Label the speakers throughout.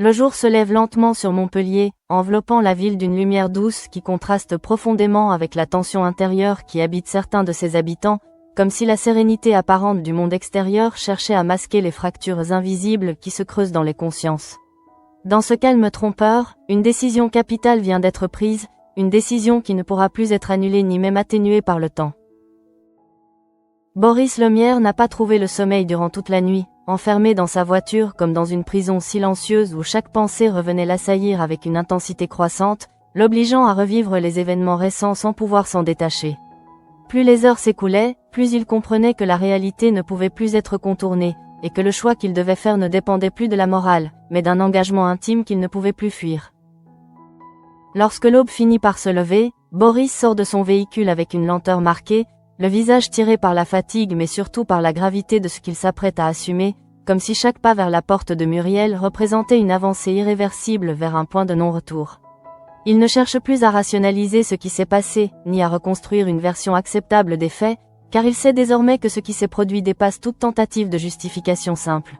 Speaker 1: Le jour se lève lentement sur Montpellier, enveloppant la ville d'une lumière douce qui contraste profondément avec la tension intérieure qui habite certains de ses habitants, comme si la sérénité apparente du monde extérieur cherchait à masquer les fractures invisibles qui se creusent dans les consciences. Dans ce calme trompeur, une décision capitale vient d'être prise, une décision qui ne pourra plus être annulée ni même atténuée par le temps. Boris Lemierre n'a pas trouvé le sommeil durant toute la nuit, enfermé dans sa voiture comme dans une prison silencieuse où chaque pensée revenait l'assaillir avec une intensité croissante, l'obligeant à revivre les événements récents sans pouvoir s'en détacher. Plus les heures s'écoulaient, plus il comprenait que la réalité ne pouvait plus être contournée, et que le choix qu'il devait faire ne dépendait plus de la morale, mais d'un engagement intime qu'il ne pouvait plus fuir. Lorsque l'aube finit par se lever, Boris sort de son véhicule avec une lenteur marquée, le visage tiré par la fatigue mais surtout par la gravité de ce qu'il s'apprête à assumer, comme si chaque pas vers la porte de Muriel représentait une avancée irréversible vers un point de non-retour. Il ne cherche plus à rationaliser ce qui s'est passé, ni à reconstruire une version acceptable des faits, car il sait désormais que ce qui s'est produit dépasse toute tentative de justification simple.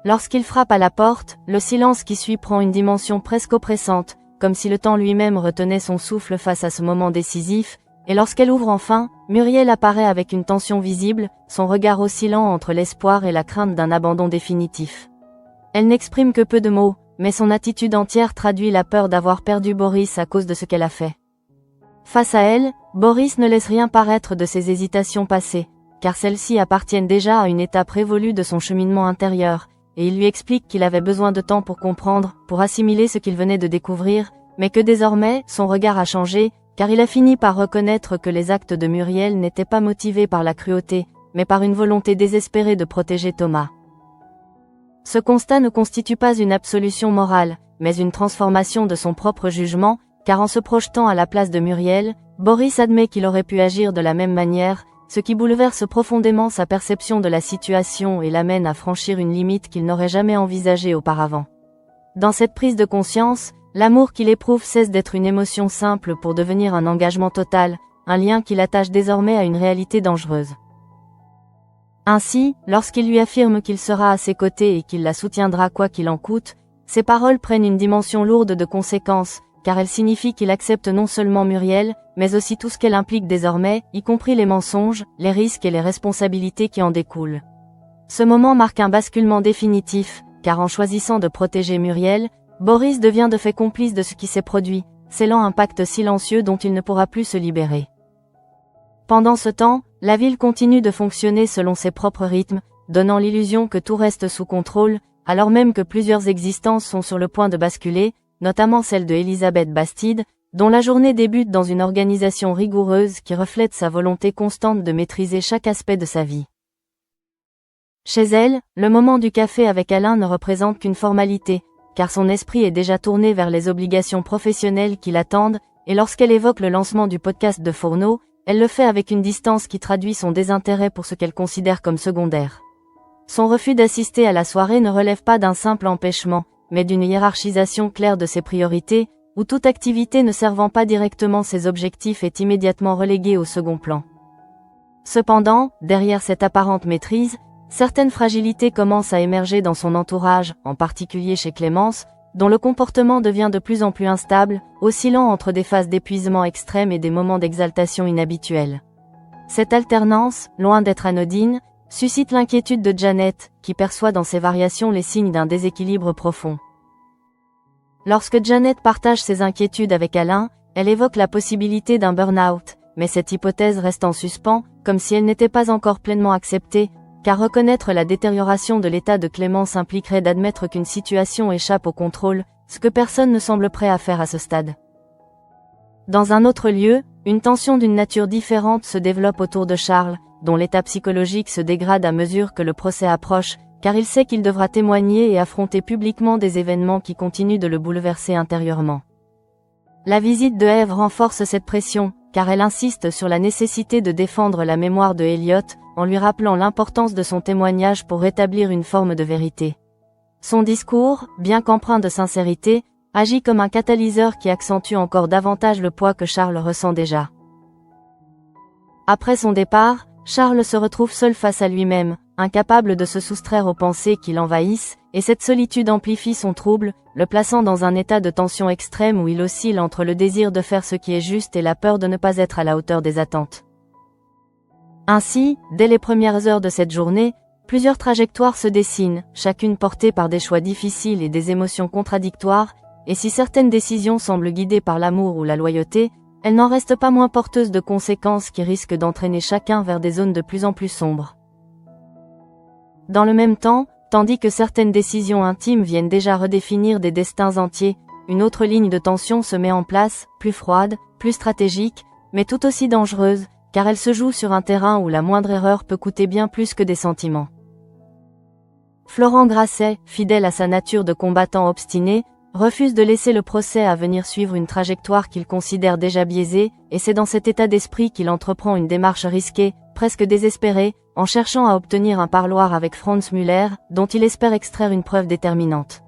Speaker 1: Lorsqu'il frappe à la porte, le silence qui suit prend une dimension presque oppressante, comme si le temps lui-même retenait son souffle face à ce moment décisif, et lorsqu'elle ouvre enfin, Muriel apparaît avec une tension visible, son regard oscillant entre l'espoir et la crainte d'un abandon définitif. Elle n'exprime que peu de mots, mais son attitude entière traduit la peur d'avoir perdu Boris à cause de ce qu'elle a fait. Face à elle, Boris ne laisse rien paraître de ses hésitations passées, car celles-ci appartiennent déjà à une étape révolue de son cheminement intérieur, et il lui explique qu'il avait besoin de temps pour comprendre, pour assimiler ce qu'il venait de découvrir, mais que désormais, son regard a changé, car il a fini par reconnaître que les actes de Muriel n'étaient pas motivés par la cruauté, mais par une volonté désespérée de protéger Thomas. Ce constat ne constitue pas une absolution morale, mais une transformation de son propre jugement, car en se projetant à la place de Muriel, Boris admet qu'il aurait pu agir de la même manière, ce qui bouleverse profondément sa perception de la situation et l'amène à franchir une limite qu'il n'aurait jamais envisagée auparavant. Dans cette prise de conscience, l'amour qu'il éprouve cesse d'être une émotion simple pour devenir un engagement total, un lien qu'il attache désormais à une réalité dangereuse. Ainsi, lorsqu'il lui affirme qu'il sera à ses côtés et qu'il la soutiendra quoi qu'il en coûte, ces paroles prennent une dimension lourde de conséquences, car elles signifient qu'il accepte non seulement Muriel, mais aussi tout ce qu'elle implique désormais, y compris les mensonges, les risques et les responsabilités qui en découlent. Ce moment marque un basculement définitif, car en choisissant de protéger Muriel, Boris devient de fait complice de ce qui s'est produit, scellant un pacte silencieux dont il ne pourra plus se libérer. Pendant ce temps, la ville continue de fonctionner selon ses propres rythmes, donnant l'illusion que tout reste sous contrôle, alors même que plusieurs existences sont sur le point de basculer, notamment celle de Elisabeth Bastide, dont la journée débute dans une organisation rigoureuse qui reflète sa volonté constante de maîtriser chaque aspect de sa vie. Chez elle, le moment du café avec Alain ne représente qu'une formalité, car son esprit est déjà tourné vers les obligations professionnelles qui l'attendent, et lorsqu'elle évoque le lancement du podcast de Fourneau, elle le fait avec une distance qui traduit son désintérêt pour ce qu'elle considère comme secondaire. Son refus d'assister à la soirée ne relève pas d'un simple empêchement, mais d'une hiérarchisation claire de ses priorités, où toute activité ne servant pas directement ses objectifs est immédiatement reléguée au second plan. Cependant, derrière cette apparente maîtrise, certaines fragilités commencent à émerger dans son entourage, en particulier chez Clémence, dont le comportement devient de plus en plus instable, oscillant entre des phases d'épuisement extrême et des moments d'exaltation inhabituels. Cette alternance, loin d'être anodine, suscite l'inquiétude de Janet, qui perçoit dans ces variations les signes d'un déséquilibre profond. Lorsque Janet partage ses inquiétudes avec Alain, elle évoque la possibilité d'un burn-out, mais cette hypothèse reste en suspens, comme si elle n'était pas encore pleinement acceptée, car reconnaître la détérioration de l'état de Clémence impliquerait d'admettre qu'une situation échappe au contrôle, ce que personne ne semble prêt à faire à ce stade. Dans un autre lieu, une tension d'une nature différente se développe autour de Charles, dont l'état psychologique se dégrade à mesure que le procès approche, car il sait qu'il devra témoigner et affronter publiquement des événements qui continuent de le bouleverser intérieurement. La visite de Ève renforce cette pression, car elle insiste sur la nécessité de défendre la mémoire de Elliot, en lui rappelant l'importance de son témoignage pour rétablir une forme de vérité. Son discours, bien qu'empreint de sincérité, agit comme un catalyseur qui accentue encore davantage le poids que Charles ressent déjà. Après son départ, Charles se retrouve seul face à lui-même, incapable de se soustraire aux pensées qui l'envahissent, et cette solitude amplifie son trouble, le plaçant dans un état de tension extrême où il oscille entre le désir de faire ce qui est juste et la peur de ne pas être à la hauteur des attentes. Ainsi, dès les premières heures de cette journée, plusieurs trajectoires se dessinent, chacune portée par des choix difficiles et des émotions contradictoires, et si certaines décisions semblent guidées par l'amour ou la loyauté, elles n'en restent pas moins porteuses de conséquences qui risquent d'entraîner chacun vers des zones de plus en plus sombres. Dans le même temps, tandis que certaines décisions intimes viennent déjà redéfinir des destins entiers, une autre ligne de tension se met en place, plus froide, plus stratégique, mais tout aussi dangereuse, car elle se joue sur un terrain où la moindre erreur peut coûter bien plus que des sentiments. Florent Grasset, fidèle à sa nature de combattant obstiné, refuse de laisser le procès à venir suivre une trajectoire qu'il considère déjà biaisée, et c'est dans cet état d'esprit qu'il entreprend une démarche risquée, presque désespérée, en cherchant à obtenir un parloir avec Franz Müller, dont il espère extraire une preuve déterminante.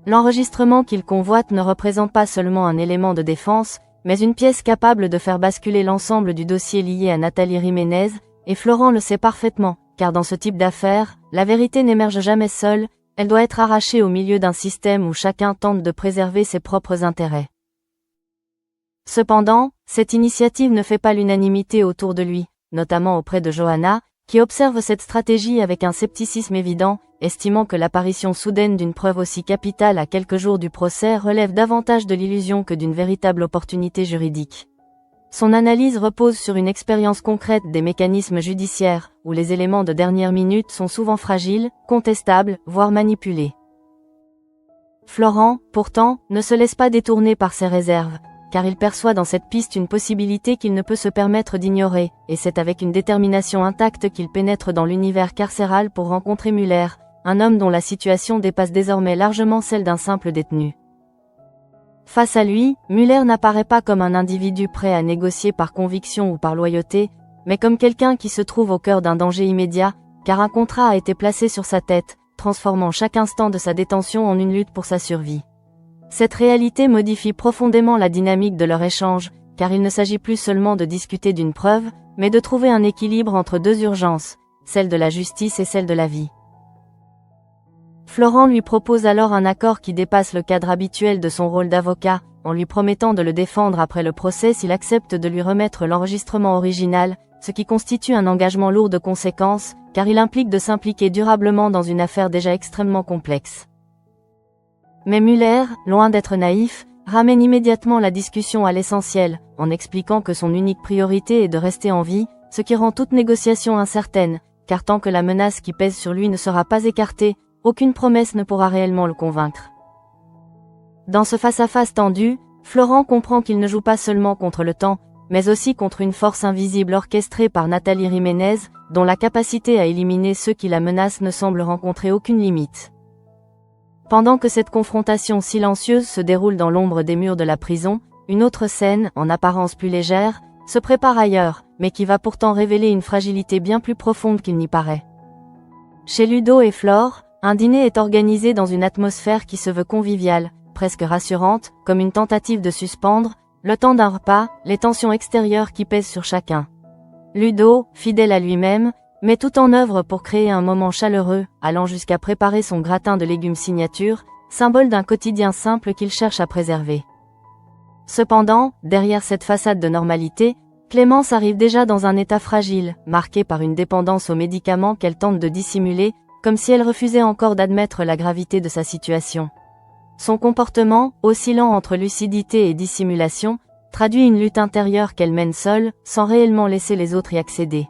Speaker 1: L'enregistrement qu'il convoite ne représente pas seulement un élément de défense, mais une pièce capable de faire basculer l'ensemble du dossier lié à Nathalie Jiménez, et Florent le sait parfaitement, car dans ce type d'affaires, la vérité n'émerge jamais seule, elle doit être arrachée au milieu d'un système où chacun tente de préserver ses propres intérêts. Cependant, cette initiative ne fait pas l'unanimité autour de lui, notamment auprès de Johanna, qui observe cette stratégie avec un scepticisme évident, estimant que l'apparition soudaine d'une preuve aussi capitale à quelques jours du procès relève davantage de l'illusion que d'une véritable opportunité juridique. Son analyse repose sur une expérience concrète des mécanismes judiciaires, où les éléments de dernière minute sont souvent fragiles, contestables, voire manipulés. Florent, pourtant, ne se laisse pas détourner par ses réserves, car il perçoit dans cette piste une possibilité qu'il ne peut se permettre d'ignorer, et c'est avec une détermination intacte qu'il pénètre dans l'univers carcéral pour rencontrer Müller, un homme dont la situation dépasse désormais largement celle d'un simple détenu. Face à lui, Müller n'apparaît pas comme un individu prêt à négocier par conviction ou par loyauté, mais comme quelqu'un qui se trouve au cœur d'un danger immédiat, car un contrat a été placé sur sa tête, transformant chaque instant de sa détention en une lutte pour sa survie. Cette réalité modifie profondément la dynamique de leur échange, car il ne s'agit plus seulement de discuter d'une preuve, mais de trouver un équilibre entre deux urgences, celle de la justice et celle de la vie. Florent lui propose alors un accord qui dépasse le cadre habituel de son rôle d'avocat, en lui promettant de le défendre après le procès s'il accepte de lui remettre l'enregistrement original, ce qui constitue un engagement lourd de conséquences, car il implique de s'impliquer durablement dans une affaire déjà extrêmement complexe. Mais Müller, loin d'être naïf, ramène immédiatement la discussion à l'essentiel, en expliquant que son unique priorité est de rester en vie, ce qui rend toute négociation incertaine, car tant que la menace qui pèse sur lui ne sera pas écartée, aucune promesse ne pourra réellement le convaincre. Dans ce face-à-face tendu, Florent comprend qu'il ne joue pas seulement contre le temps, mais aussi contre une force invisible orchestrée par Nathalie Jiménez, dont la capacité à éliminer ceux qui la menacent ne semble rencontrer aucune limite. Pendant que cette confrontation silencieuse se déroule dans l'ombre des murs de la prison, une autre scène, en apparence plus légère, se prépare ailleurs, mais qui va pourtant révéler une fragilité bien plus profonde qu'il n'y paraît. Chez Ludo et Flore, un dîner est organisé dans une atmosphère qui se veut conviviale, presque rassurante, comme une tentative de suspendre, le temps d'un repas, les tensions extérieures qui pèsent sur chacun. Ludo, fidèle à lui-même, met tout en œuvre pour créer un moment chaleureux, allant jusqu'à préparer son gratin de légumes signature, symbole d'un quotidien simple qu'il cherche à préserver. Cependant, derrière cette façade de normalité, Clémence arrive déjà dans un état fragile, marqué par une dépendance aux médicaments qu'elle tente de dissimuler, comme si elle refusait encore d'admettre la gravité de sa situation. Son comportement, oscillant entre lucidité et dissimulation, traduit une lutte intérieure qu'elle mène seule, sans réellement laisser les autres y accéder.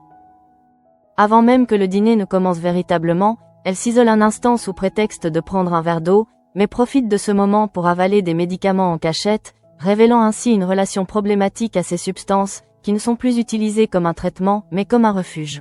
Speaker 1: Avant même que le dîner ne commence véritablement, elle s'isole un instant sous prétexte de prendre un verre d'eau, mais profite de ce moment pour avaler des médicaments en cachette, révélant ainsi une relation problématique à ces substances, qui ne sont plus utilisées comme un traitement, mais comme un refuge.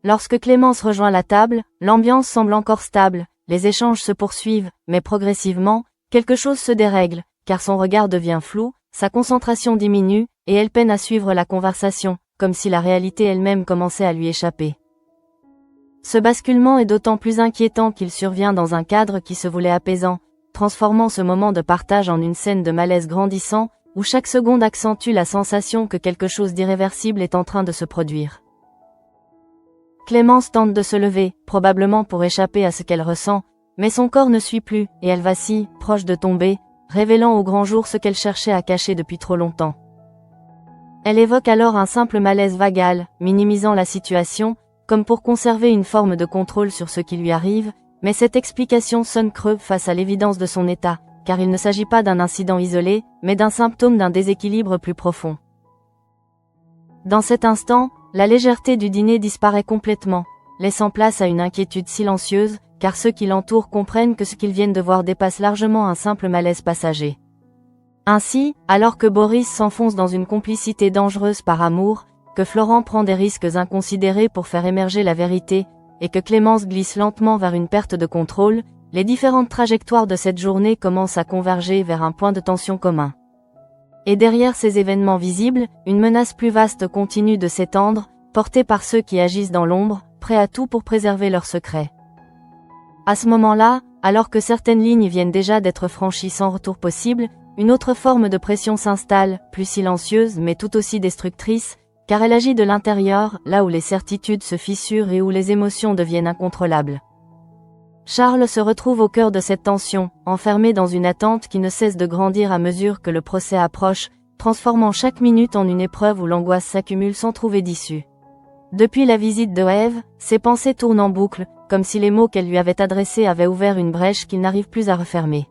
Speaker 1: Lorsque Clémence rejoint la table, l'ambiance semble encore stable, les échanges se poursuivent, mais progressivement, quelque chose se dérègle, car son regard devient flou, sa concentration diminue, et elle peine à suivre la conversation, comme si la réalité elle-même commençait à lui échapper. Ce basculement est d'autant plus inquiétant qu'il survient dans un cadre qui se voulait apaisant, transformant ce moment de partage en une scène de malaise grandissant, où chaque seconde accentue la sensation que quelque chose d'irréversible est en train de se produire. Clémence tente de se lever, probablement pour échapper à ce qu'elle ressent, mais son corps ne suit plus, et elle vacille, proche de tomber, révélant au grand jour ce qu'elle cherchait à cacher depuis trop longtemps. Elle évoque alors un simple malaise vagal, minimisant la situation, comme pour conserver une forme de contrôle sur ce qui lui arrive, mais cette explication sonne creux face à l'évidence de son état, car il ne s'agit pas d'un incident isolé, mais d'un symptôme d'un déséquilibre plus profond. Dans cet instant, la légèreté du dîner disparaît complètement, laissant place à une inquiétude silencieuse, car ceux qui l'entourent comprennent que ce qu'ils viennent de voir dépasse largement un simple malaise passager. Ainsi, alors que Boris s'enfonce dans une complicité dangereuse par amour, que Florent prend des risques inconsidérés pour faire émerger la vérité, et que Clémence glisse lentement vers une perte de contrôle, les différentes trajectoires de cette journée commencent à converger vers un point de tension commun. Et derrière ces événements visibles, une menace plus vaste continue de s'étendre, portée par ceux qui agissent dans l'ombre, prêts à tout pour préserver leurs secrets. À ce moment-là, alors que certaines lignes viennent déjà d'être franchies sans retour possible, une autre forme de pression s'installe, plus silencieuse mais tout aussi destructrice, car elle agit de l'intérieur, là où les certitudes se fissurent et où les émotions deviennent incontrôlables. Charles se retrouve au cœur de cette tension, enfermé dans une attente qui ne cesse de grandir à mesure que le procès approche, transformant chaque minute en une épreuve où l'angoisse s'accumule sans trouver d'issue. Depuis la visite de Ève, ses pensées tournent en boucle, comme si les mots qu'elle lui avait adressés avaient ouvert une brèche qu'il n'arrive plus à refermer.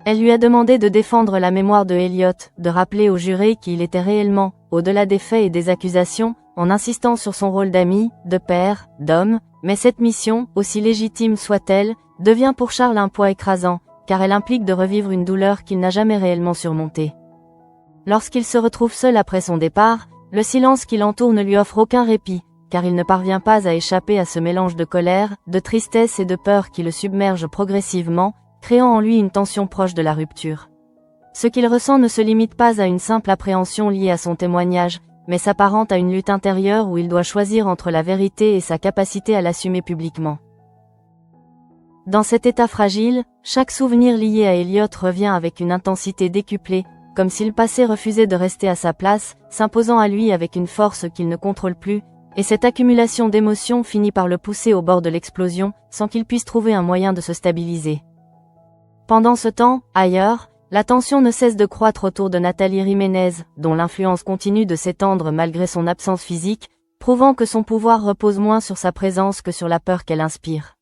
Speaker 1: Elle lui a demandé de défendre la mémoire de Elliot, de rappeler aux jurés qui il était réellement, au-delà des faits et des accusations, en insistant sur son rôle d'ami, de père, d'homme, mais cette mission, aussi légitime soit-elle, devient pour Charles un poids écrasant, car elle implique de revivre une douleur qu'il n'a jamais réellement surmontée. Lorsqu'il se retrouve seul après son départ, le silence qui l'entoure ne lui offre aucun répit, car il ne parvient pas à échapper à ce mélange de colère, de tristesse et de peur qui le submerge progressivement, créant en lui une tension proche de la rupture. Ce qu'il ressent ne se limite pas à une simple appréhension liée à son témoignage, mais s'apparente à une lutte intérieure où il doit choisir entre la vérité et sa capacité à l'assumer publiquement. Dans cet état fragile, chaque souvenir lié à Elliot revient avec une intensité décuplée, comme si le passé refusait de rester à sa place, s'imposant à lui avec une force qu'il ne contrôle plus, et cette accumulation d'émotions finit par le pousser au bord de l'explosion, sans qu'il puisse trouver un moyen de se stabiliser. Pendant ce temps, ailleurs, la tension ne cesse de croître autour de Nathalie Jiménez, dont l'influence continue de s'étendre malgré son absence physique, prouvant que son pouvoir repose moins sur sa présence que sur la peur qu'elle inspire.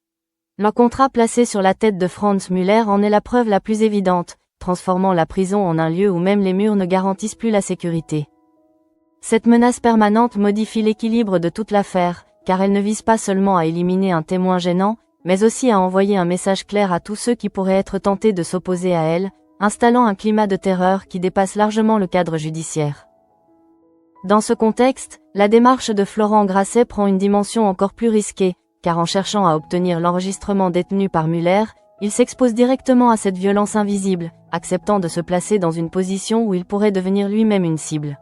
Speaker 1: Le contrat placé sur la tête de Franz Müller en est la preuve la plus évidente, transformant la prison en un lieu où même les murs ne garantissent plus la sécurité. Cette menace permanente modifie l'équilibre de toute l'affaire, car elle ne vise pas seulement à éliminer un témoin gênant, mais aussi à envoyer un message clair à tous ceux qui pourraient être tentés de s'opposer à elle, installant un climat de terreur qui dépasse largement le cadre judiciaire. Dans ce contexte, la démarche de Florent Grasset prend une dimension encore plus risquée, car en cherchant à obtenir l'enregistrement détenu par Müller, il s'expose directement à cette violence invisible, acceptant de se placer dans une position où il pourrait devenir lui-même une cible.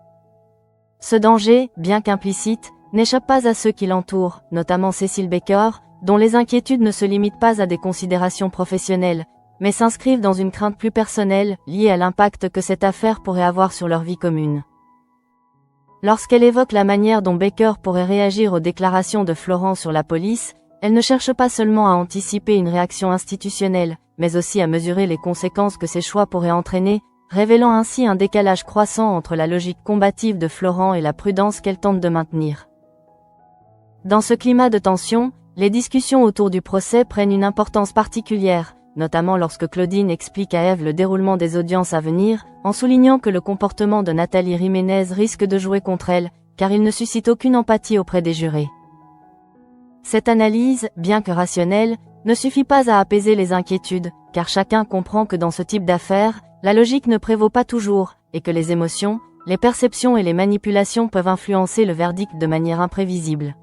Speaker 1: Ce danger, bien qu'implicite, n'échappe pas à ceux qui l'entourent, notamment Cécile Baker, dont les inquiétudes ne se limitent pas à des considérations professionnelles, mais s'inscrivent dans une crainte plus personnelle, liée à l'impact que cette affaire pourrait avoir sur leur vie commune. Lorsqu'elle évoque la manière dont Baker pourrait réagir aux déclarations de Florent sur la police, elle ne cherche pas seulement à anticiper une réaction institutionnelle, mais aussi à mesurer les conséquences que ses choix pourraient entraîner, révélant ainsi un décalage croissant entre la logique combative de Florent et la prudence qu'elle tente de maintenir. Dans ce climat de tension, les discussions autour du procès prennent une importance particulière, notamment lorsque Claudine explique à Ève le déroulement des audiences à venir, en soulignant que le comportement de Nathalie Jiménez risque de jouer contre elle, car il ne suscite aucune empathie auprès des jurés. Cette analyse, bien que rationnelle, ne suffit pas à apaiser les inquiétudes, car chacun comprend que dans ce type d'affaires, la logique ne prévaut pas toujours, et que les émotions, les perceptions et les manipulations peuvent influencer le verdict de manière imprévisible.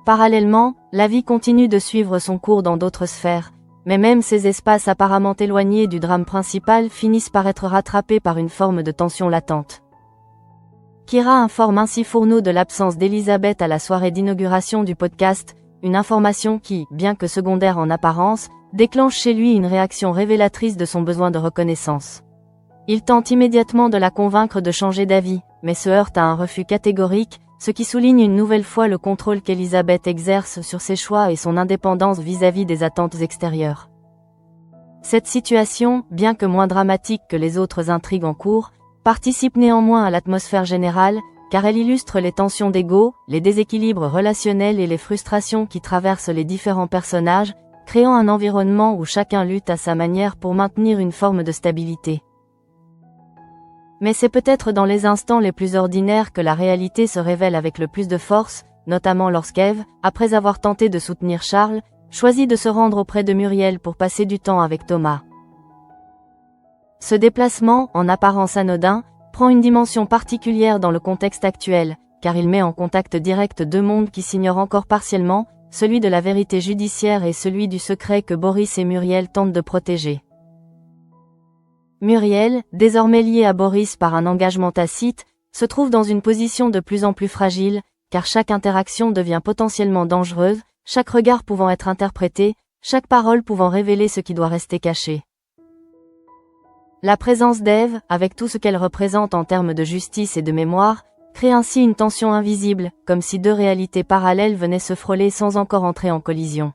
Speaker 1: Parallèlement, la vie continue de suivre son cours dans d'autres sphères, mais même ces espaces apparemment éloignés du drame principal finissent par être rattrapés par une forme de tension latente. Kira informe ainsi Fourneau de l'absence d'Elisabeth à la soirée d'inauguration du podcast, une information qui, bien que secondaire en apparence, déclenche chez lui une réaction révélatrice de son besoin de reconnaissance. Il tente immédiatement de la convaincre de changer d'avis, mais se heurte à un refus catégorique, ce qui souligne une nouvelle fois le contrôle qu'Elisabeth exerce sur ses choix et son indépendance vis-à-vis des attentes extérieures. Cette situation, bien que moins dramatique que les autres intrigues en cours, participe néanmoins à l'atmosphère générale, car elle illustre les tensions d'ego, les déséquilibres relationnels et les frustrations qui traversent les différents personnages, créant un environnement où chacun lutte à sa manière pour maintenir une forme de stabilité. Mais c'est peut-être dans les instants les plus ordinaires que la réalité se révèle avec le plus de force, notamment lorsqu'Ève, après avoir tenté de soutenir Charles, choisit de se rendre auprès de Muriel pour passer du temps avec Thomas. Ce déplacement, en apparence anodin, prend une dimension particulière dans le contexte actuel, car il met en contact direct deux mondes qui s'ignorent encore partiellement, celui de la vérité judiciaire et celui du secret que Boris et Muriel tentent de protéger. Muriel, désormais liée à Boris par un engagement tacite, se trouve dans une position de plus en plus fragile, car chaque interaction devient potentiellement dangereuse, chaque regard pouvant être interprété, chaque parole pouvant révéler ce qui doit rester caché. La présence d'Ève, avec tout ce qu'elle représente en termes de justice et de mémoire, crée ainsi une tension invisible, comme si deux réalités parallèles venaient se frôler sans encore entrer en collision.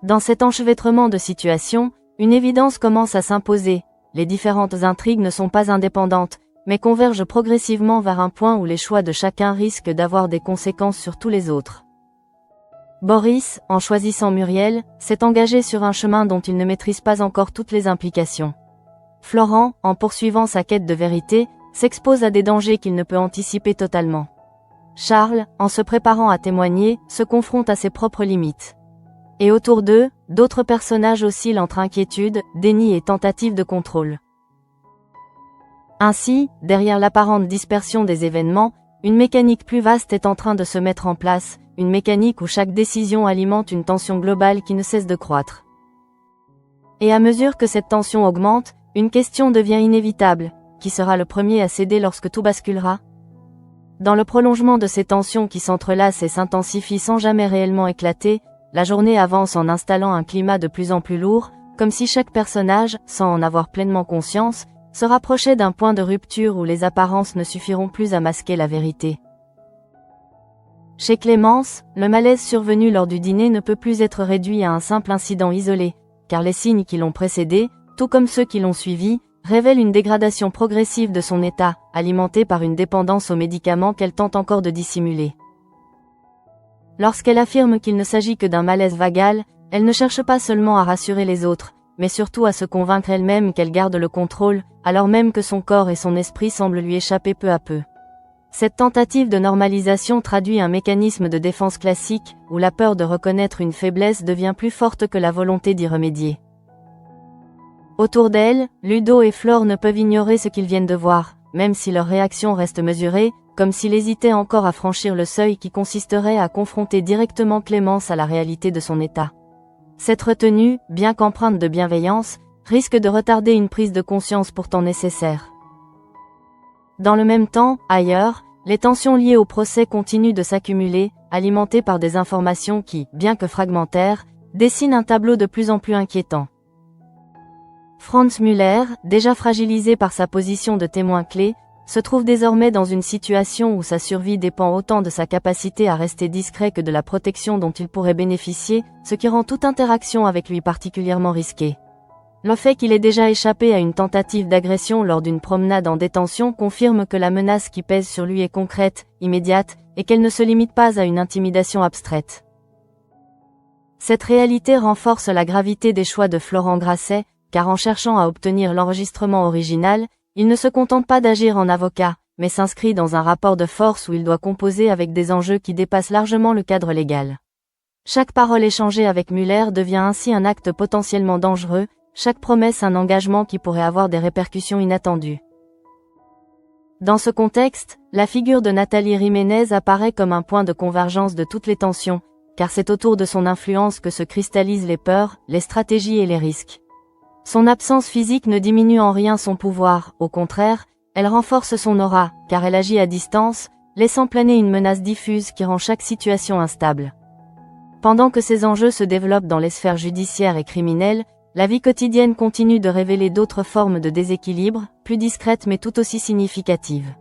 Speaker 1: Dans cet enchevêtrement de situations, une évidence commence à s'imposer, les différentes intrigues ne sont pas indépendantes, mais convergent progressivement vers un point où les choix de chacun risquent d'avoir des conséquences sur tous les autres. Boris, en choisissant Muriel, s'est engagé sur un chemin dont il ne maîtrise pas encore toutes les implications. Florent, en poursuivant sa quête de vérité, s'expose à des dangers qu'il ne peut anticiper totalement. Charles, en se préparant à témoigner, se confronte à ses propres limites. Et autour d'eux, d'autres personnages oscillent entre inquiétude, déni et tentative de contrôle. Ainsi, derrière l'apparente dispersion des événements, une mécanique plus vaste est en train de se mettre en place, une mécanique où chaque décision alimente une tension globale qui ne cesse de croître. Et à mesure que cette tension augmente, une question devient inévitable. Qui sera le premier à céder lorsque tout basculera? Dans le prolongement de ces tensions qui s'entrelacent et s'intensifient sans jamais réellement éclater, la journée avance en installant un climat de plus en plus lourd, comme si chaque personnage, sans en avoir pleinement conscience, se rapprochait d'un point de rupture où les apparences ne suffiront plus à masquer la vérité. Chez Clémence, le malaise survenu lors du dîner ne peut plus être réduit à un simple incident isolé, car les signes qui l'ont précédé, tout comme ceux qui l'ont suivi, révèlent une dégradation progressive de son état, alimentée par une dépendance aux médicaments qu'elle tente encore de dissimuler. Lorsqu'elle affirme qu'il ne s'agit que d'un malaise vagal, elle ne cherche pas seulement à rassurer les autres, mais surtout à se convaincre elle-même qu'elle garde le contrôle, alors même que son corps et son esprit semblent lui échapper peu à peu. Cette tentative de normalisation traduit un mécanisme de défense classique, où la peur de reconnaître une faiblesse devient plus forte que la volonté d'y remédier. Autour d'elle, Ludo et Flore ne peuvent ignorer ce qu'ils viennent de voir, même si leur réaction reste mesurée, comme s'il hésitait encore à franchir le seuil qui consisterait à confronter directement Clémence à la réalité de son état. Cette retenue, bien qu'empreinte de bienveillance, risque de retarder une prise de conscience pourtant nécessaire. Dans le même temps, ailleurs, les tensions liées au procès continuent de s'accumuler, alimentées par des informations qui, bien que fragmentaires, dessinent un tableau de plus en plus inquiétant. Franz Müller, déjà fragilisé par sa position de témoin clé, se trouve désormais dans une situation où sa survie dépend autant de sa capacité à rester discret que de la protection dont il pourrait bénéficier, ce qui rend toute interaction avec lui particulièrement risquée. Le fait qu'il ait déjà échappé à une tentative d'agression lors d'une promenade en détention confirme que la menace qui pèse sur lui est concrète, immédiate, et qu'elle ne se limite pas à une intimidation abstraite. Cette réalité renforce la gravité des choix de Florent Grasset, car en cherchant à obtenir l'enregistrement original, il ne se contente pas d'agir en avocat, mais s'inscrit dans un rapport de force où il doit composer avec des enjeux qui dépassent largement le cadre légal. Chaque parole échangée avec Müller devient ainsi un acte potentiellement dangereux, chaque promesse un engagement qui pourrait avoir des répercussions inattendues. Dans ce contexte, la figure de Nathalie Jiménez apparaît comme un point de convergence de toutes les tensions, car c'est autour de son influence que se cristallisent les peurs, les stratégies et les risques. Son absence physique ne diminue en rien son pouvoir, au contraire, elle renforce son aura, car elle agit à distance, laissant planer une menace diffuse qui rend chaque situation instable. Pendant que ces enjeux se développent dans les sphères judiciaires et criminelles, la vie quotidienne continue de révéler d'autres formes de déséquilibre, plus discrètes mais tout aussi significatives.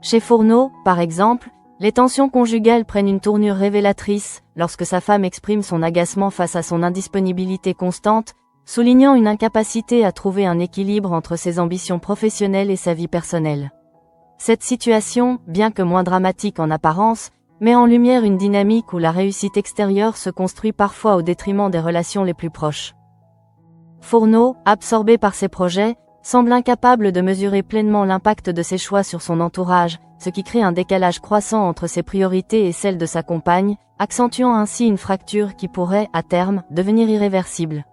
Speaker 1: Chez Fourneau, par exemple, Les tensions conjugales prennent une tournure révélatrice lorsque sa femme exprime son agacement face à son indisponibilité constante, soulignant une incapacité à trouver un équilibre entre ses ambitions professionnelles et sa vie personnelle. Cette situation, bien que moins dramatique en apparence, met en lumière une dynamique où la réussite extérieure se construit parfois au détriment des relations les plus proches. Fourneau, absorbé par ses projets, semble incapable de mesurer pleinement l'impact de ses choix sur son entourage, ce qui crée un décalage croissant entre ses priorités et celles de sa compagne, accentuant ainsi une fracture qui pourrait, à terme, devenir irréversible.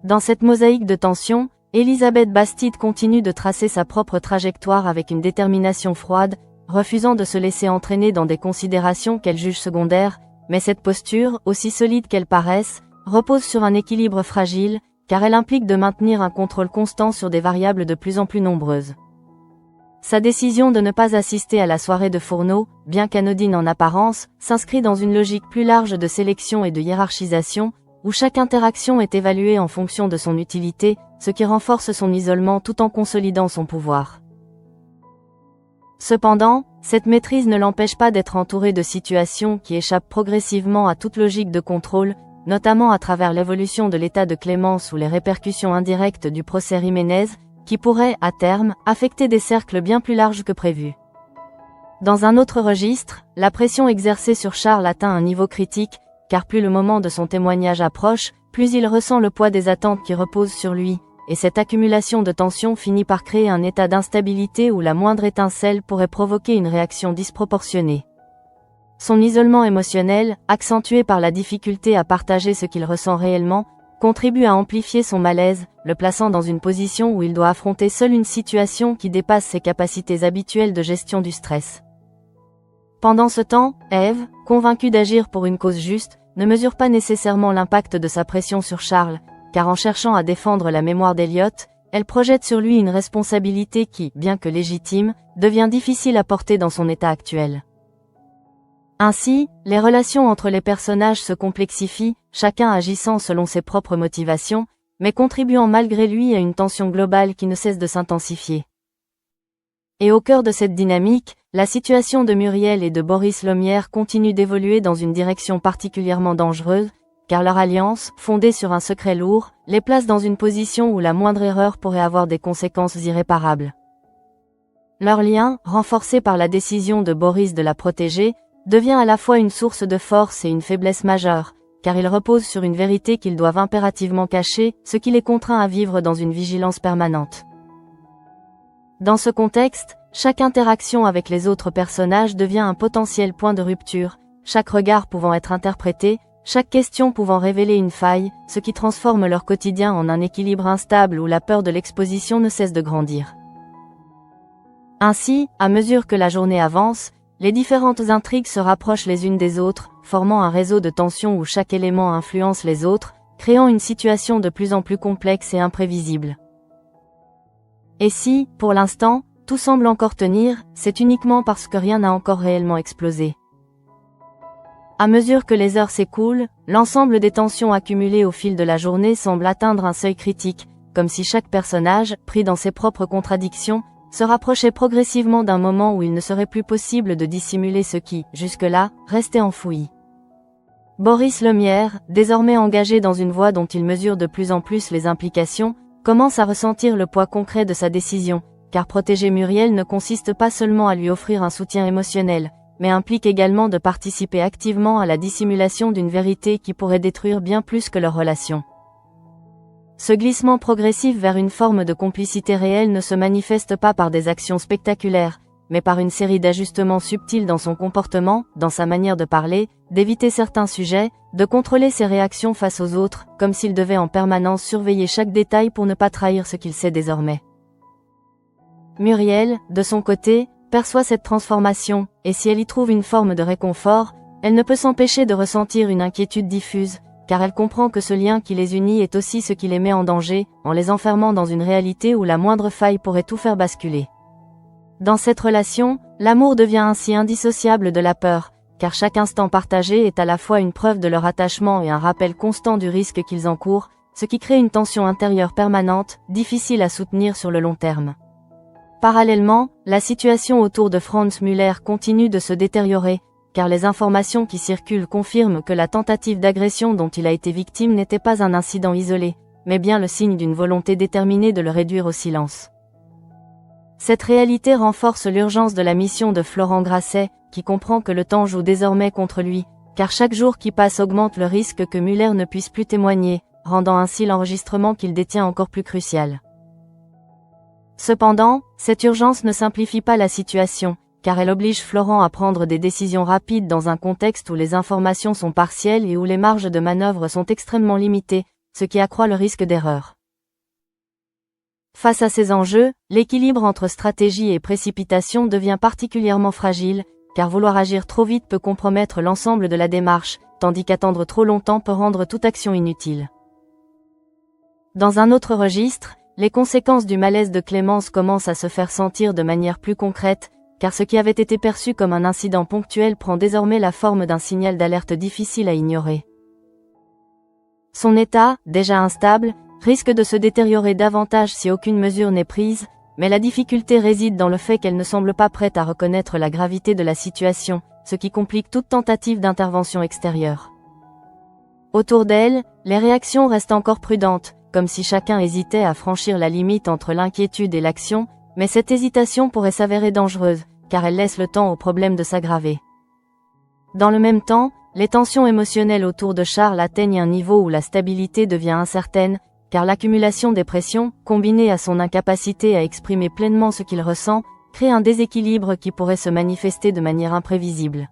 Speaker 1: Dans cette mosaïque de tensions, Elisabeth Bastide continue de tracer sa propre trajectoire avec une détermination froide, refusant de se laisser entraîner dans des considérations qu'elle juge secondaires, mais cette posture, aussi solide qu'elle paraisse, repose sur un équilibre fragile, car elle implique de maintenir un contrôle constant sur des variables de plus en plus nombreuses. Sa décision de ne pas assister à la soirée de Fourneau, bien qu'anodine en apparence, s'inscrit dans une logique plus large de sélection et de hiérarchisation, où chaque interaction est évaluée en fonction de son utilité, ce qui renforce son isolement tout en consolidant son pouvoir. Cependant, cette maîtrise ne l'empêche pas d'être entourée de situations qui échappent progressivement à toute logique de contrôle, notamment à travers l'évolution de l'état de clémence ou les répercussions indirectes du procès Jiménez, qui pourrait, à terme, affecter des cercles bien plus larges que prévu. Dans un autre registre, la pression exercée sur Charles atteint un niveau critique, car plus le moment de son témoignage approche, plus il ressent le poids des attentes qui reposent sur lui, et cette accumulation de tensions finit par créer un état d'instabilité où la moindre étincelle pourrait provoquer une réaction disproportionnée. Son isolement émotionnel, accentué par la difficulté à partager ce qu'il ressent réellement, contribue à amplifier son malaise, le plaçant dans une position où il doit affronter seul une situation qui dépasse ses capacités habituelles de gestion du stress. Pendant ce temps, Eve, convaincue d'agir pour une cause juste, ne mesure pas nécessairement l'impact de sa pression sur Charles, car en cherchant à défendre la mémoire d'Elliot, elle projette sur lui une responsabilité qui, bien que légitime, devient difficile à porter dans son état actuel. Ainsi, les relations entre les personnages se complexifient, chacun agissant selon ses propres motivations, mais contribuant malgré lui à une tension globale qui ne cesse de s'intensifier. Et au cœur de cette dynamique, la situation de Muriel et de Boris Lemierre continue d'évoluer dans une direction particulièrement dangereuse, car leur alliance, fondée sur un secret lourd, les place dans une position où la moindre erreur pourrait avoir des conséquences irréparables. Leur lien, renforcé par la décision de Boris de la protéger, devient à la fois une source de force et une faiblesse majeure, car ils reposent sur une vérité qu'ils doivent impérativement cacher, ce qui les contraint à vivre dans une vigilance permanente. Dans ce contexte, chaque interaction avec les autres personnages devient un potentiel point de rupture, chaque regard pouvant être interprété, chaque question pouvant révéler une faille, ce qui transforme leur quotidien en un équilibre instable où la peur de l'exposition ne cesse de grandir. Ainsi, à mesure que la journée avance, les différentes intrigues se rapprochent les unes des autres, formant un réseau de tensions où chaque élément influence les autres, créant une situation de plus en plus complexe et imprévisible. Et si, pour l'instant, tout semble encore tenir, c'est uniquement parce que rien n'a encore réellement explosé. À mesure que les heures s'écoulent, l'ensemble des tensions accumulées au fil de la journée semble atteindre un seuil critique, comme si chaque personnage, pris dans ses propres contradictions, se rapprochait progressivement d'un moment où il ne serait plus possible de dissimuler ce qui, jusque-là, restait enfoui. Boris Lemierre, désormais engagé dans une voie dont il mesure de plus en plus les implications, commence à ressentir le poids concret de sa décision, car protéger Muriel ne consiste pas seulement à lui offrir un soutien émotionnel, mais implique également de participer activement à la dissimulation d'une vérité qui pourrait détruire bien plus que leur relation. Ce glissement progressif vers une forme de complicité réelle ne se manifeste pas par des actions spectaculaires, mais par une série d'ajustements subtils dans son comportement, dans sa manière de parler, d'éviter certains sujets, de contrôler ses réactions face aux autres, comme s'il devait en permanence surveiller chaque détail pour ne pas trahir ce qu'il sait désormais. Muriel, de son côté, perçoit cette transformation, et si elle y trouve une forme de réconfort, elle ne peut s'empêcher de ressentir une inquiétude diffuse, car elle comprend que ce lien qui les unit est aussi ce qui les met en danger, en les enfermant dans une réalité où la moindre faille pourrait tout faire basculer. Dans cette relation, l'amour devient ainsi indissociable de la peur, car chaque instant partagé est à la fois une preuve de leur attachement et un rappel constant du risque qu'ils encourent, ce qui crée une tension intérieure permanente, difficile à soutenir sur le long terme. Parallèlement, la situation autour de Franz Müller continue de se détériorer, car les informations qui circulent confirment que la tentative d'agression dont il a été victime n'était pas un incident isolé, mais bien le signe d'une volonté déterminée de le réduire au silence. Cette réalité renforce l'urgence de la mission de Florent Grasset, qui comprend que le temps joue désormais contre lui, car chaque jour qui passe augmente le risque que Müller ne puisse plus témoigner, rendant ainsi l'enregistrement qu'il détient encore plus crucial. Cependant, cette urgence ne simplifie pas la situation, car elle oblige Florent à prendre des décisions rapides dans un contexte où les informations sont partielles et où les marges de manœuvre sont extrêmement limitées, ce qui accroît le risque d'erreur. Face à ces enjeux, l'équilibre entre stratégie et précipitation devient particulièrement fragile, car vouloir agir trop vite peut compromettre l'ensemble de la démarche, tandis qu'attendre trop longtemps peut rendre toute action inutile. Dans un autre registre, les conséquences du malaise de Clémence commencent à se faire sentir de manière plus concrète, car ce qui avait été perçu comme un incident ponctuel prend désormais la forme d'un signal d'alerte difficile à ignorer. Son état, déjà instable, risque de se détériorer davantage si aucune mesure n'est prise, mais la difficulté réside dans le fait qu'elle ne semble pas prête à reconnaître la gravité de la situation, ce qui complique toute tentative d'intervention extérieure. Autour d'elle, les réactions restent encore prudentes, comme si chacun hésitait à franchir la limite entre l'inquiétude et l'action, mais cette hésitation pourrait s'avérer dangereuse, car elle laisse le temps au problème de s'aggraver. Dans le même temps, les tensions émotionnelles autour de Charles atteignent un niveau où la stabilité devient incertaine, car l'accumulation des pressions, combinée à son incapacité à exprimer pleinement ce qu'il ressent, crée un déséquilibre qui pourrait se manifester de manière imprévisible.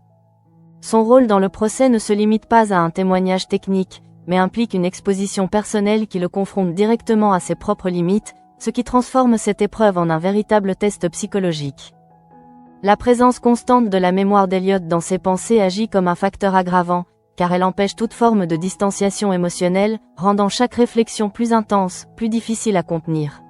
Speaker 1: Son rôle dans le procès ne se limite pas à un témoignage technique, mais implique une exposition personnelle qui le confronte directement à ses propres limites, ce qui transforme cette épreuve en un véritable test psychologique. La présence constante de la mémoire d'Elliot dans ses pensées agit comme un facteur aggravant, car elle empêche toute forme de distanciation émotionnelle, rendant chaque réflexion plus intense, plus difficile à contenir.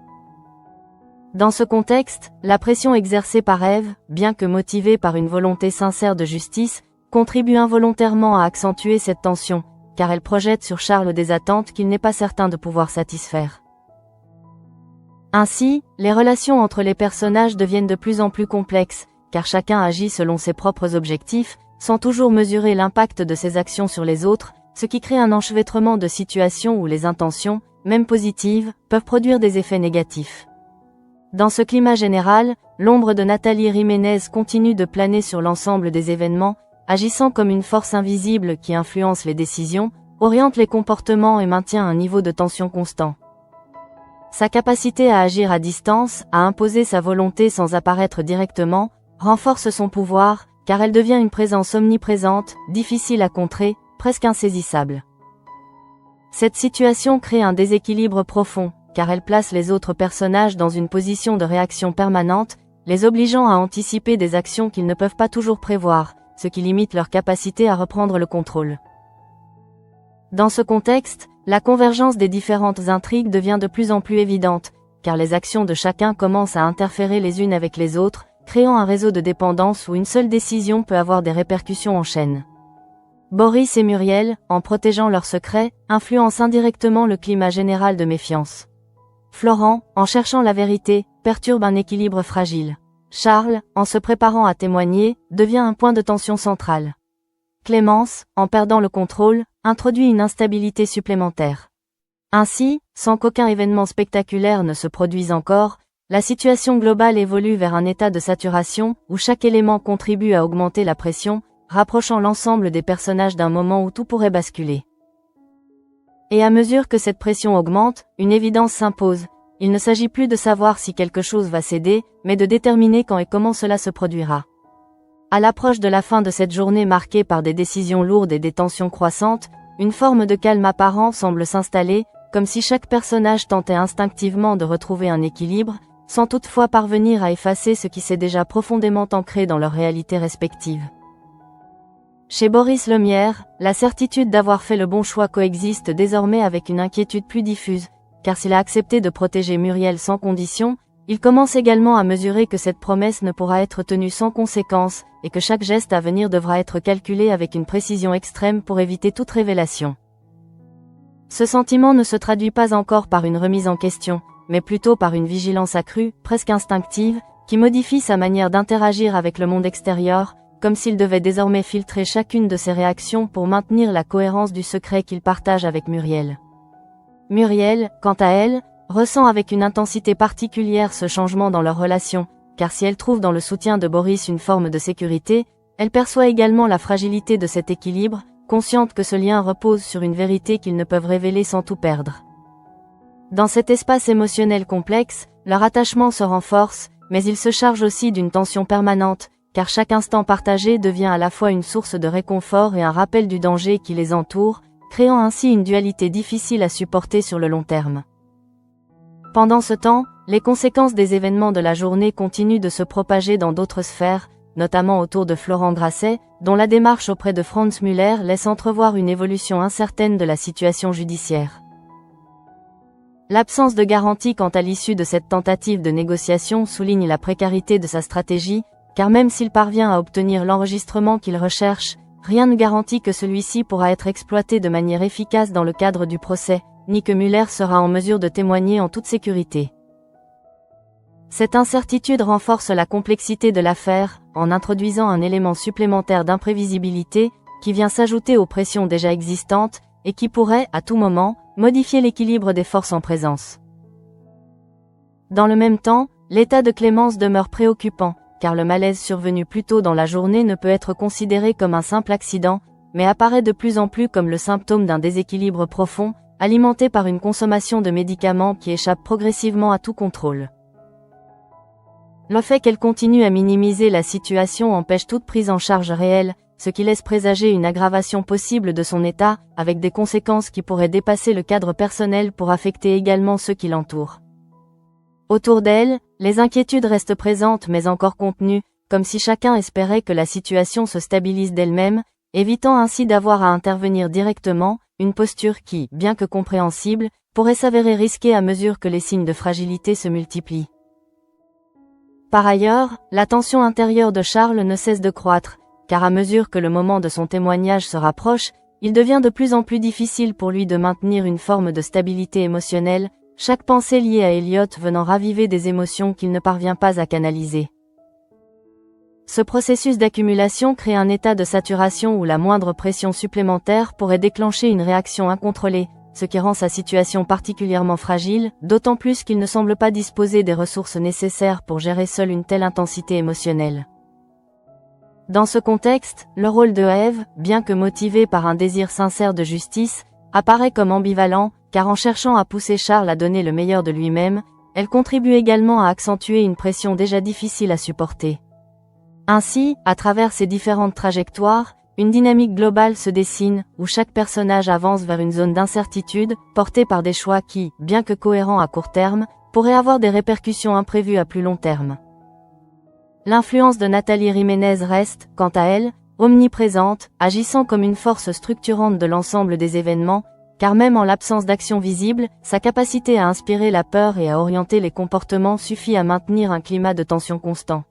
Speaker 1: Dans ce contexte, la pression exercée par Eve, bien que motivée par une volonté sincère de justice, contribue involontairement à accentuer cette tension, car elle projette sur Charles des attentes qu'il n'est pas certain de pouvoir satisfaire. Ainsi, les relations entre les personnages deviennent de plus en plus complexes, car chacun agit selon ses propres objectifs, sans toujours mesurer l'impact de ses actions sur les autres, ce qui crée un enchevêtrement de situations où les intentions, même positives, peuvent produire des effets négatifs. Dans ce climat général, l'ombre de Nathalie Jiménez continue de planer sur l'ensemble des événements, agissant comme une force invisible qui influence les décisions, oriente les comportements et maintient un niveau de tension constant. Sa capacité à agir à distance, à imposer sa volonté sans apparaître directement, renforce son pouvoir, car elle devient une présence omniprésente, difficile à contrer, presque insaisissable. Cette situation crée un déséquilibre profond, car elle place les autres personnages dans une position de réaction permanente, les obligeant à anticiper des actions qu'ils ne peuvent pas toujours prévoir, ce qui limite leur capacité à reprendre le contrôle. Dans ce contexte, la convergence des différentes intrigues devient de plus en plus évidente, car les actions de chacun commencent à interférer les unes avec les autres, créant un réseau de dépendance où une seule décision peut avoir des répercussions en chaîne. Boris et Muriel, en protégeant leurs secrets, influencent indirectement le climat général de méfiance. Florent, en cherchant la vérité, perturbe un équilibre fragile. Charles, en se préparant à témoigner, devient un point de tension central. Clémence, en perdant le contrôle, introduit une instabilité supplémentaire. Ainsi, sans qu'aucun événement spectaculaire ne se produise encore, la situation globale évolue vers un état de saturation, où chaque élément contribue à augmenter la pression, rapprochant l'ensemble des personnages d'un moment où tout pourrait basculer. Et à mesure que cette pression augmente, une évidence s'impose. Il ne s'agit plus de savoir si quelque chose va céder, mais de déterminer quand et comment cela se produira. À l'approche de la fin de cette journée marquée par des décisions lourdes et des tensions croissantes, une forme de calme apparent semble s'installer, comme si chaque personnage tentait instinctivement de retrouver un équilibre, sans toutefois parvenir à effacer ce qui s'est déjà profondément ancré dans leur réalité respective. Chez Boris Lemierre, la certitude d'avoir fait le bon choix coexiste désormais avec une inquiétude plus diffuse, car s'il a accepté de protéger Muriel sans condition, il commence également à mesurer que cette promesse ne pourra être tenue sans conséquence, et que chaque geste à venir devra être calculé avec une précision extrême pour éviter toute révélation. Ce sentiment ne se traduit pas encore par une remise en question, mais plutôt par une vigilance accrue, presque instinctive, qui modifie sa manière d'interagir avec le monde extérieur, comme s'il devait désormais filtrer chacune de ses réactions pour maintenir la cohérence du secret qu'il partage avec Muriel. Muriel, quant à elle, ressent avec une intensité particulière ce changement dans leur relation, car si elle trouve dans le soutien de Boris une forme de sécurité, elle perçoit également la fragilité de cet équilibre, consciente que ce lien repose sur une vérité qu'ils ne peuvent révéler sans tout perdre. Dans cet espace émotionnel complexe, leur attachement se renforce, mais il se charge aussi d'une tension permanente, car chaque instant partagé devient à la fois une source de réconfort et un rappel du danger qui les entoure, créant ainsi une dualité difficile à supporter sur le long terme. Pendant ce temps, les conséquences des événements de la journée continuent de se propager dans d'autres sphères, notamment autour de Florent Grasset, dont la démarche auprès de Franz Müller laisse entrevoir une évolution incertaine de la situation judiciaire. L'absence de garantie quant à l'issue de cette tentative de négociation souligne la précarité de sa stratégie, car même s'il parvient à obtenir l'enregistrement qu'il recherche, rien ne garantit que celui-ci pourra être exploité de manière efficace dans le cadre du procès, ni que Müller sera en mesure de témoigner en toute sécurité. Cette incertitude renforce la complexité de l'affaire, en introduisant un élément supplémentaire d'imprévisibilité, qui vient s'ajouter aux pressions déjà existantes, et qui pourrait, à tout moment, modifier l'équilibre des forces en présence. Dans le même temps, l'état de Clémence demeure préoccupant, car le malaise survenu plus tôt dans la journée ne peut être considéré comme un simple accident, mais apparaît de plus en plus comme le symptôme d'un déséquilibre profond, alimenté par une consommation de médicaments qui échappe progressivement à tout contrôle. Le fait qu'elle continue à minimiser la situation empêche toute prise en charge réelle, ce qui laisse présager une aggravation possible de son état, avec des conséquences qui pourraient dépasser le cadre personnel pour affecter également ceux qui l'entourent. Autour d'elle, les inquiétudes restent présentes mais encore contenues, comme si chacun espérait que la situation se stabilise d'elle-même, évitant ainsi d'avoir à intervenir directement, une posture qui, bien que compréhensible, pourrait s'avérer risquée à mesure que les signes de fragilité se multiplient. Par ailleurs, la tension intérieure de Charles ne cesse de croître, car à mesure que le moment de son témoignage se rapproche, il devient de plus en plus difficile pour lui de maintenir une forme de stabilité émotionnelle, chaque pensée liée à Elliot venant raviver des émotions qu'il ne parvient pas à canaliser. Ce processus d'accumulation crée un état de saturation où la moindre pression supplémentaire pourrait déclencher une réaction incontrôlée, ce qui rend sa situation particulièrement fragile, d'autant plus qu'il ne semble pas disposer des ressources nécessaires pour gérer seul une telle intensité émotionnelle. Dans ce contexte, le rôle de Ève, bien que motivé par un désir sincère de justice, apparaît comme ambivalent, car en cherchant à pousser Charles à donner le meilleur de lui-même, elle contribue également à accentuer une pression déjà difficile à supporter. Ainsi, à travers ces différentes trajectoires, une dynamique globale se dessine, où chaque personnage avance vers une zone d'incertitude, portée par des choix qui, bien que cohérents à court terme, pourraient avoir des répercussions imprévues à plus long terme. L'influence de Nathalie Jiménez reste, quant à elle, omniprésente, agissant comme une force structurante de l'ensemble des événements, car même en l'absence d'action visible, sa capacité à inspirer la peur et à orienter les comportements suffit à maintenir un climat de tension constant.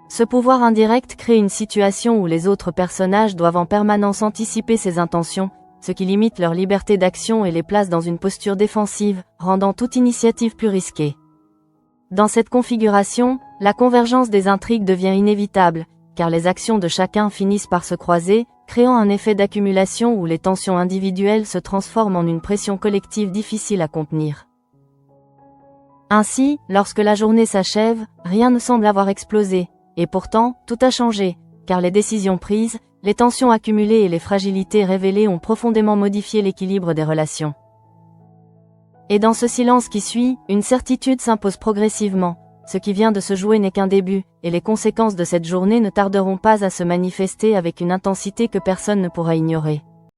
Speaker 1: Ce pouvoir indirect crée une situation où les autres personnages doivent en permanence anticiper ses intentions, ce qui limite leur liberté d'action et les place dans une posture défensive, rendant toute initiative plus risquée. Dans cette configuration, la convergence des intrigues devient inévitable, car les actions de chacun finissent par se croiser, créant un effet d'accumulation où les tensions individuelles se transforment en une pression collective difficile à contenir. Ainsi, lorsque la journée s'achève, rien ne semble avoir explosé, et pourtant, tout a changé, car les décisions prises, les tensions accumulées et les fragilités révélées ont profondément modifié l'équilibre des relations. Et dans ce silence qui suit, une certitude s'impose progressivement. Ce qui vient de se jouer n'est qu'un début, et les conséquences de cette journée ne tarderont pas à se manifester avec une intensité que personne ne pourra ignorer.